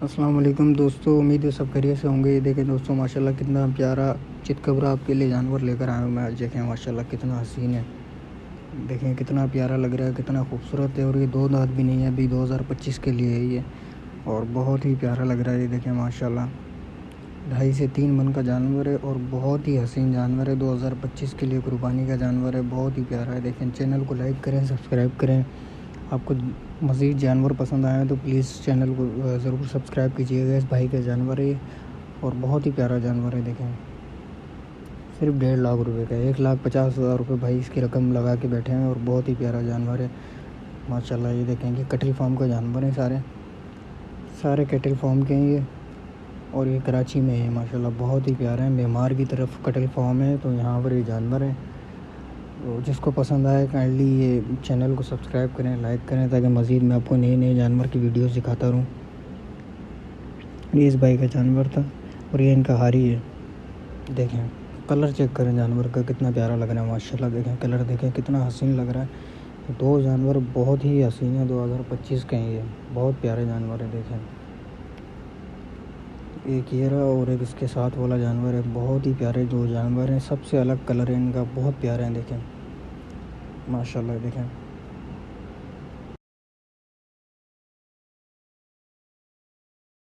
अस्सलाम वालेकुम दोस्तों, उम्मीद है सब खैरियत से होंगे। ये देखें दोस्तों, माशाल्लाह कितना प्यारा चितकबरा आपके लिए जानवर लेकर आया हूँ मैं। आज देखें माशाल्लाह कितना हसीन है। देखें कितना प्यारा लग रहा है, कितना खूबसूरत है। और ये दो दांत भी नहीं है, अभी 2025 के लिए है ये। और बहुत ही प्यारा लग रहा है। ये देखें माशाल्लाह 2.5 से 3 मन का जानवर है और बहुत ही हसीन जानवर है। 2025 के लिए कुर्बानी का जानवर है, बहुत ही प्यारा है। देखें, चैनल को लाइक करें, सब्सक्राइब करें। आपको मज़ीद जानवर पसंद आए तो प्लीज़ चैनल को ज़रूर सब्सक्राइब कीजिएगा। इस भाई का जानवर है और बहुत ही प्यारा जानवर है। देखें, सिर्फ 1.5 लाख रुपए का है, 1,50,000 रुपये भाई इसकी रकम लगा के बैठे हैं। और बहुत ही प्यारा जानवर है माशाल्लाह। ये देखें कि कैटल फार्म का जानवर है, सारे सारे कैटल फार्म के हैं ये। और ये कराची में है माशाल्लाह, बहुत ही प्यारा है। मेमार की तरफ कैटल फार्म है, तो यहाँ पर ये जानवर है। तो जिसको पसंद आए काइंडली ये चैनल को सब्सक्राइब करें, लाइक करें, ताकि मज़ीद मैं आपको नए नए जानवर की वीडियोस दिखाता रहूँ। ये इस भाई का जानवर था और ये इनका हारी है। देखें, कलर चेक करें जानवर का, कितना प्यारा लग रहा है माशाल्लाह। देखें कलर, देखें कितना हसीन लग रहा है। दो जानवर बहुत ही हसीन है, 2025 के हैं ये, बहुत प्यारे जानवर है। देखें, एक ये रहा और एक इसके साथ वाला जानवर है। बहुत ही प्यारे दो जानवर हैं, सबसे अलग कलर है इनका, बहुत प्यारे हैं। देखें माशाल्लाह, देखें।